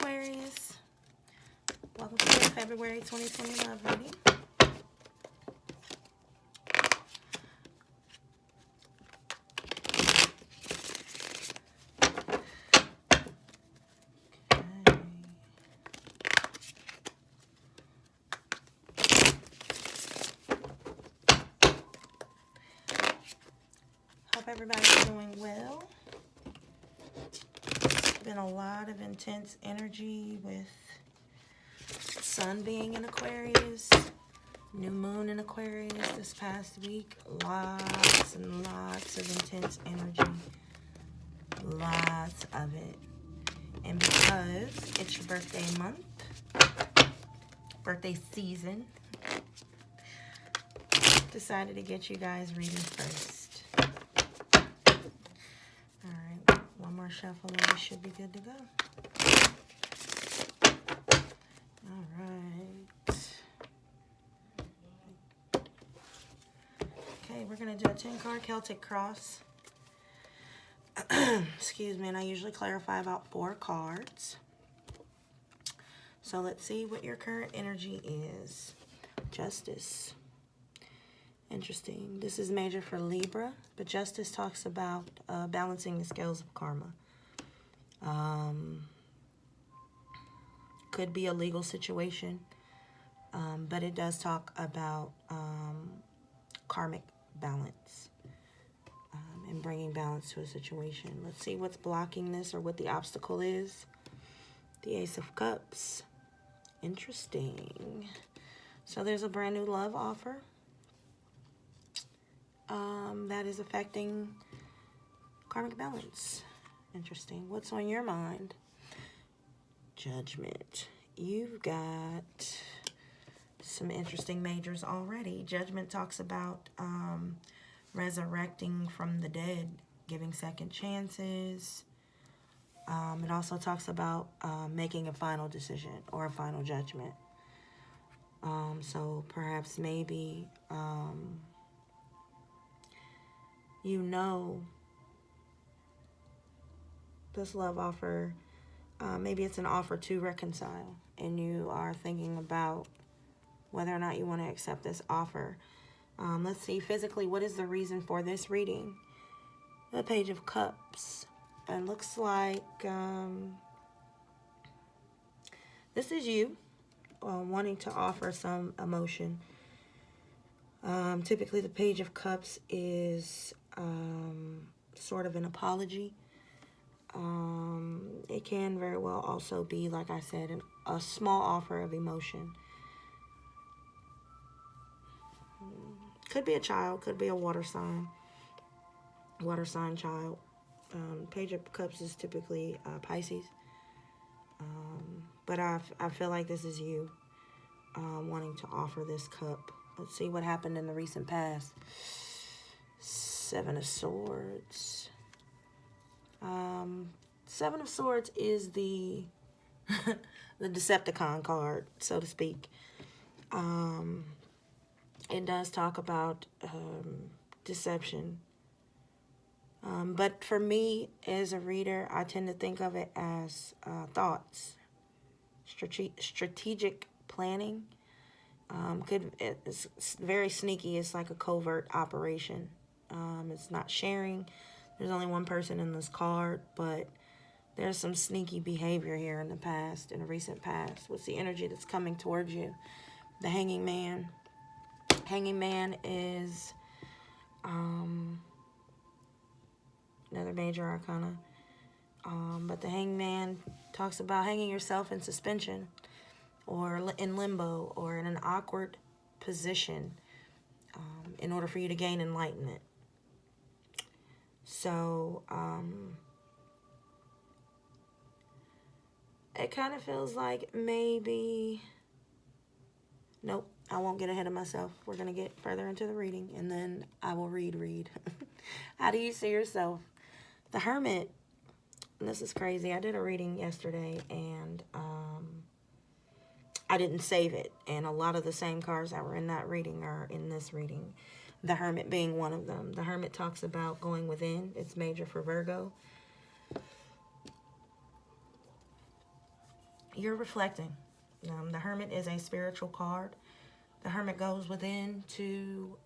Aquarius. Welcome to the February 2020 love reading. Hope everybody's doing well. It's been a lot of intense energy with Sun being in Aquarius, new moon in Aquarius this past week. Lots and lots of intense energy. Lots of it. And because it's your birthday month, birthday season, decided to get you guys reading first. Alright, one more shuffle and we should be good to go. Alright. Okay, we're going to do a 10-card Celtic cross. Excuse me, and I usually clarify about 4 cards. So let's see what your current energy is. Justice. Interesting. This is major for Libra, but Justice talks about balancing the scales of karma. Could be a legal situation, but it does talk about karmic balance and bringing balance to a situation. Let's see what's blocking this or what the obstacle is. The Ace of Cups. Interesting. So there's a brand new love offer that is affecting karmic balance. Interesting. What's on your mind? Judgment. You've got some interesting majors already. Judgment talks about resurrecting from the dead, giving second chances. It also talks about making a final decision or a final judgment. So perhaps maybe you know this love offer, maybe it's an offer to reconcile, and you are thinking about whether or not you want to accept this offer. Let's see, physically, what is the reason for this reading? The Page of Cups. And looks like this is you wanting to offer some emotion. Typically, the Page of Cups is sort of an apology. It can very well also be, like I said, a small offer of emotion. Could be a child, could be a water sign child. Page of Cups is typically Pisces. But I feel like this is you wanting to offer this cup. Let's see what happened in the recent past. 7 of Swords. 7 of Swords is the the Decepticon card, so to speak. It does talk about deception. But for me, as a reader, I tend to think of it as thoughts, strategic planning. It's very sneaky. It's like a covert operation. It's not sharing. There's only one person in this card, but there's some sneaky behavior here in the past, in the recent past. What's the energy that's coming towards you? The Hanging Man. Hanging Man is another major arcana. But the Hangman talks about hanging yourself in suspension or in limbo or in an awkward position in order for you to gain enlightenment. So it kind of feels like maybe... Nope, I won't get ahead of myself. We're going to get further into the reading, and then I will read. How do you see yourself? The Hermit. This is crazy. I did a reading yesterday, and I didn't save it. And a lot of the same cards that were in that reading are in this reading. The Hermit being one of them. The Hermit talks about going within. It's major for Virgo. you're reflecting. The Hermit is a spiritual card. The Hermit goes within to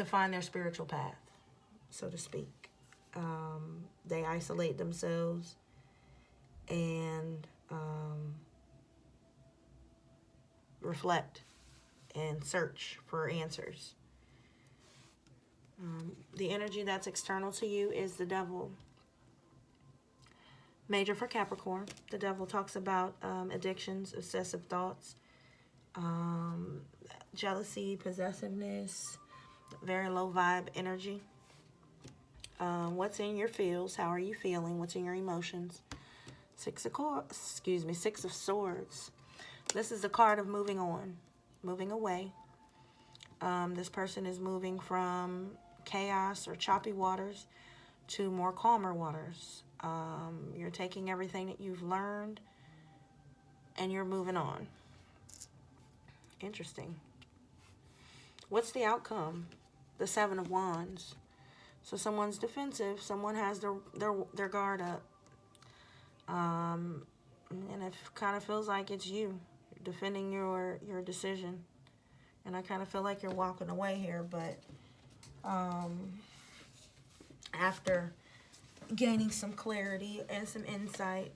find their spiritual path, so to speak. They isolate themselves and reflect and search for answers. The energy that's external to you is the Devil. Major for Capricorn. The Devil talks about addictions, obsessive thoughts, jealousy, possessiveness, very low vibe energy. What's in your feels? How are you feeling? What's in your emotions? Six of Swords. This is the card of moving on, moving away. This person is moving from chaos or choppy waters to more calmer waters. You're taking everything that you've learned and you're moving on. Interesting. What's the outcome? The Seven of Wands. So someone's defensive. Someone has their guard up. And it kind of feels like it's you defending your decision. And I kind of feel like you're walking away here, but after gaining some clarity and some insight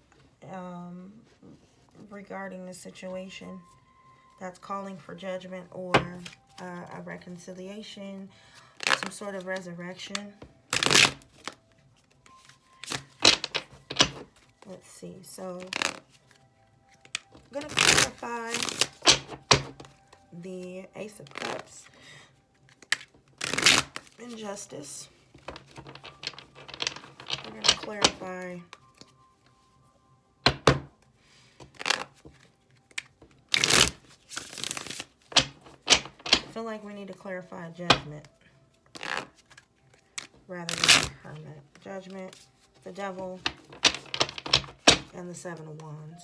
regarding the situation, that's calling for judgment or a reconciliation, some sort of resurrection. Let's see. So I'm going to clarify the Ace of Cups, Injustice. We're going to clarify I feel like we need to clarify Judgment rather than Hermit. Judgment, the Devil, and the Seven of Wands.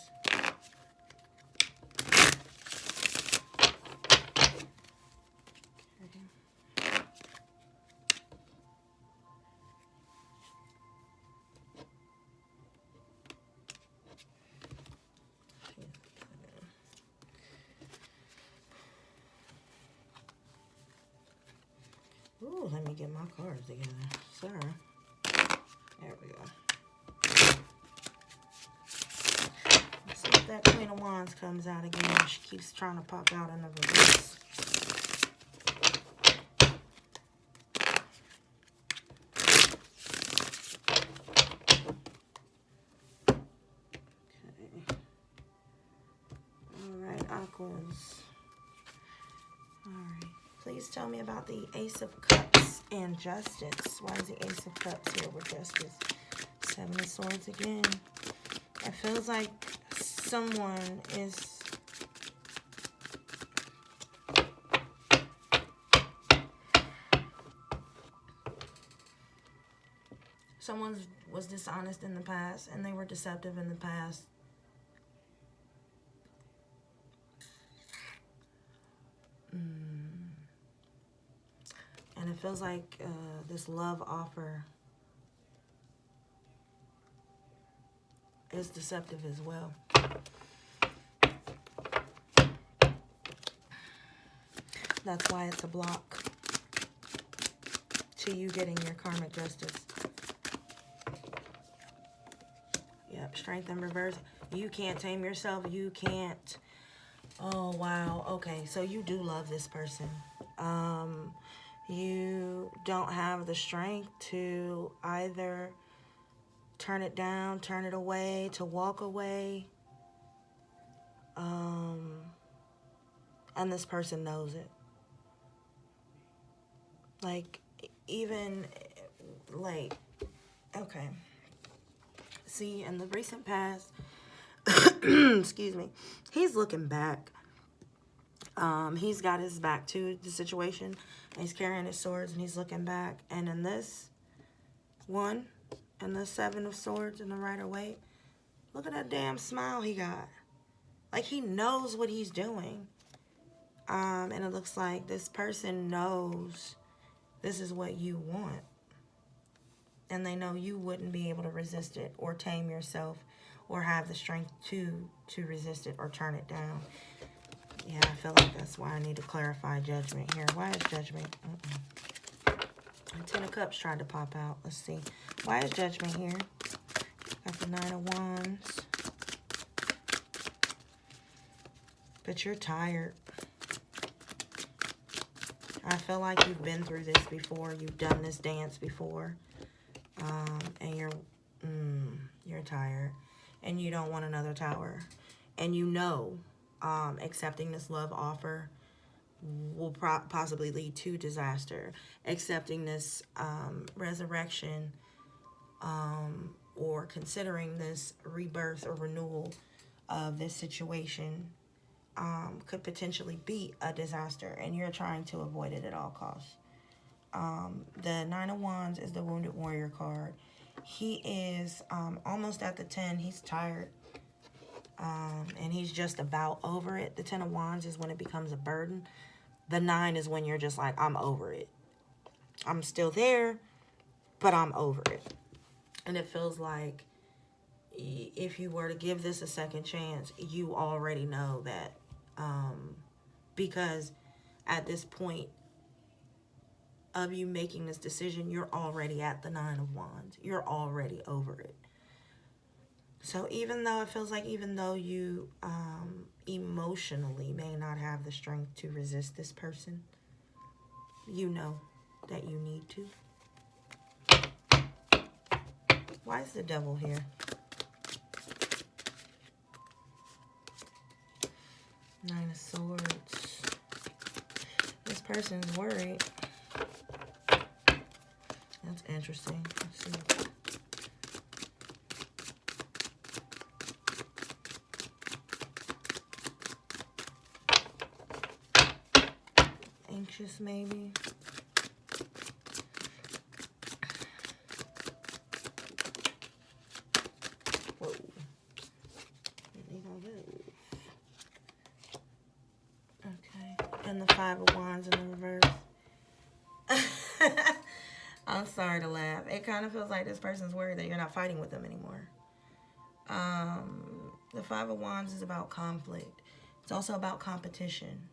Ooh, let me get my cards together. Sorry. There we go. Let's see if that Queen of Wands comes out again. She keeps trying to pop out in the reverse. Okay. Alright, Aquas. Alright. Please tell me about the Ace of Cups and Justice. Why is the Ace of Cups here with Justice? Seven of Swords again. It feels like someone is... Someone was dishonest in the past and they were deceptive in the past. And it feels like this love offer is deceptive as well. That's why it's a block to you getting your karmic justice. Yep, Strength in reverse. You can't tame yourself. You can't. Oh, wow. Okay, so you do love this person. You don't have the strength to either turn it down, turn it away, to walk away. And this person knows it. Like, even, like, okay. See, in the recent past, excuse me, he's looking back. He's got his back to the situation. And he's carrying his swords and he's looking back. And in this one, and the Seven of Swords and the Rider-Waite, look at that damn smile he got. Like, he knows what he's doing. And it looks like this person knows this is what you want. And they know you wouldn't be able to resist it or tame yourself or have the strength to resist it or turn it down. Yeah, I feel like that's why I need to clarify Judgment here. Why is Judgment? And Ten of Cups tried to pop out. Let's see. Why is Judgment here? Got the Nine of Wands. But you're tired. I feel like you've been through this before. You've done this dance before. And you're tired. And you don't want another tower. And you know accepting this love offer will possibly lead to disaster. Accepting this resurrection or considering this rebirth or renewal of this situation could potentially be a disaster, and you're trying to avoid it at all costs. The Nine of Wands is the Wounded Warrior card. He is almost at the 10. He's tired. And he's just about over it. The Ten of Wands is when it becomes a burden. The 9 is when you're just like, I'm over it. I'm still there, but I'm over it. And it feels like if you were to give this a second chance, you already know that. Because at this point of you making this decision, you're already at the Nine of Wands. You're already over it. So even though it feels like, even though you emotionally may not have the strength to resist this person, you know that you need to. Why is the Devil here? Nine of Swords. This person's worried. That's interesting. Let's see. Anxious, maybe. Whoa. Okay. And the Five of Wands in the reverse. I'm sorry to laugh. It kind of feels like this person's worried that you're not fighting with them anymore. The Five of Wands is about conflict. It's also about competition.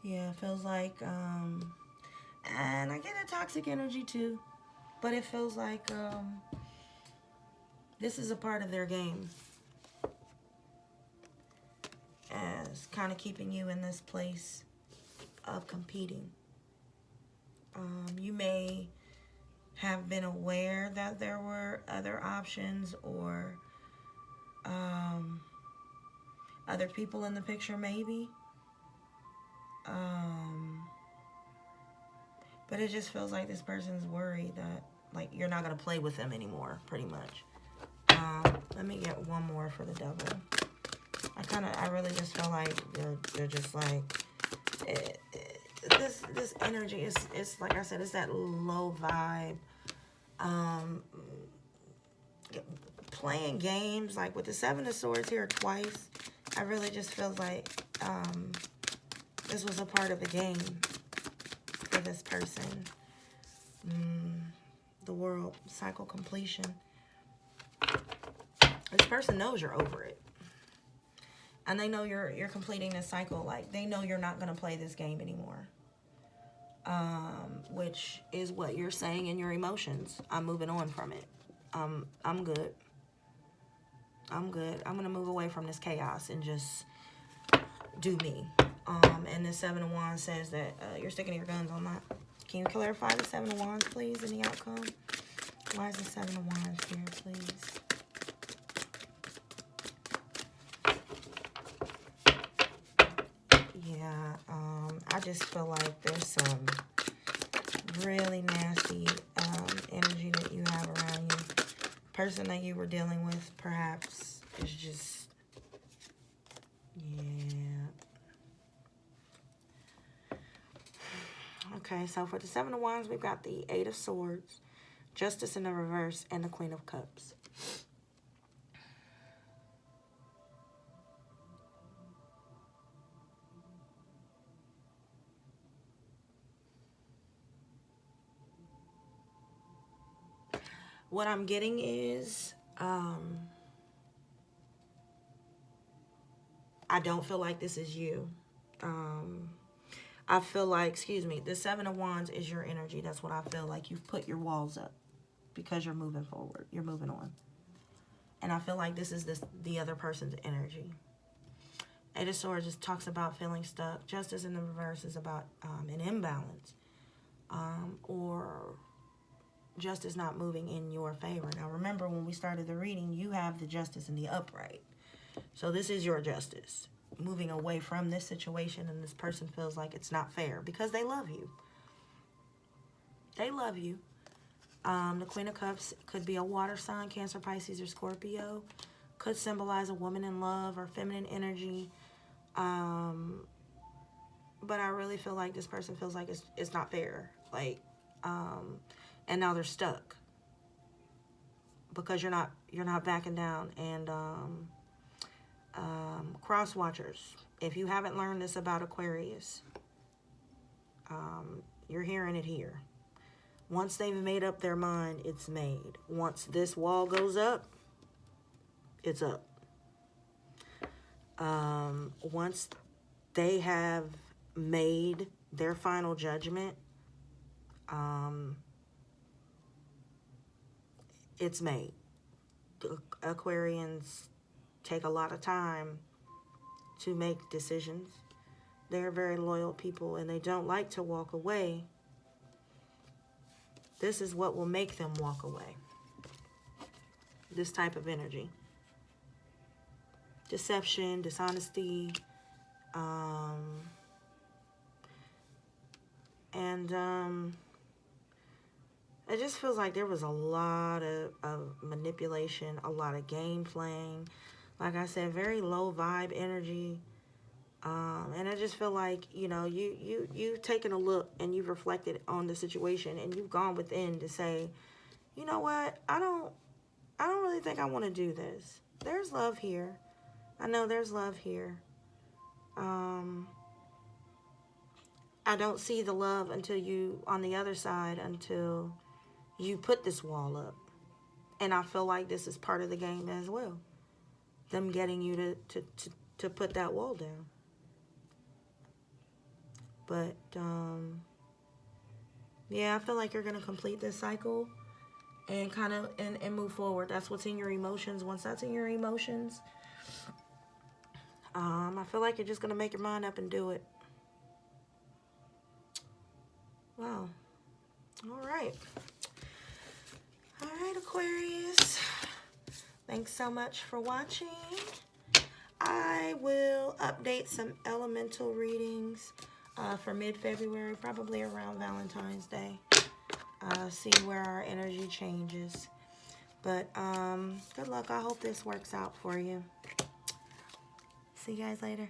Yeah, it feels like, and I get a toxic energy too, but it feels like this is a part of their game as kind of keeping you in this place of competing. You may have been aware that there were other options or other people in the picture maybe. But it just feels like this person's worried that like you're not going to play with them anymore, pretty much. Let me get one more for the Devil. I really just feel like they're just like, this energy is like I said, it's that low vibe. Playing games, like with the Seven of Swords here twice, I really just feel like this was a part of the game for this person. The World, cycle completion. This person knows you're over it. And they know you're completing this cycle. Like, they know you're not going to play this game anymore. Which is what you're saying in your emotions. I'm moving on from it. I'm good. I'm good. I'm going to move away from this chaos and just do me. And the Seven of Wands says that you're sticking to your guns on that. Can you clarify the Seven of Wands, please, in the outcome? Why is the Seven of Wands here, please? Yeah, I just feel like there's some really nasty energy that you have around you. The person that you were dealing with, perhaps, is just, yeah. Okay, so for the Seven of Wands, we've got the Eight of Swords, Justice in the reverse, and the Queen of Cups. What I'm getting is, I don't feel like this is you. I feel like, excuse me, the Seven of Wands is your energy. That's what I feel like. You've put your walls up because you're moving forward. You're moving on. And I feel like this is the other person's energy. Eight of Swords just talks about feeling stuck. Justice in the reverse is about an imbalance. Or justice not moving in your favor. Now remember, when we started the reading, you have the Justice in the upright. So this is your justice. Moving away from this situation, and this person feels like it's not fair because they love you. They love you. The Queen of Cups could be a water sign, Cancer, Pisces, or Scorpio. Could symbolize a woman in love or feminine energy. But I really feel like this person feels like it's not fair. Like, and now they're stuck because you're not backing down. And cross watchers, if you haven't learned this about Aquarius, you're hearing it here. Once they've made up their mind, it's made. Once this wall goes up, it's up. Once they have made their final judgment, it's made. Aquarians take a lot of time to make decisions. They're very loyal people, and they don't like to walk away. This is what will make them walk away. This type of energy. Deception, dishonesty, it just feels like there was a lot of manipulation, a lot of game playing. Like I said, very low vibe energy. And I just feel like, you know, you've taken a look and you've reflected on the situation, and you've gone within to say, you know what, I don't really think I want to do this. There's love here. I know there's love here. I don't see the love until you, on the other side, until you put this wall up. And I feel like this is part of the game as well. Them getting you to put that wall down. But, yeah, I feel like you're going to complete this cycle and kind of, and move forward. That's what's in your emotions. Once that's in your emotions, I feel like you're just going to make your mind up and do it. Wow. All right. All right, Aquarius. Thanks so much for watching. I will update some elemental readings for mid-February, probably around Valentine's Day. See where our energy changes. But good luck. I hope this works out for you. See you guys later.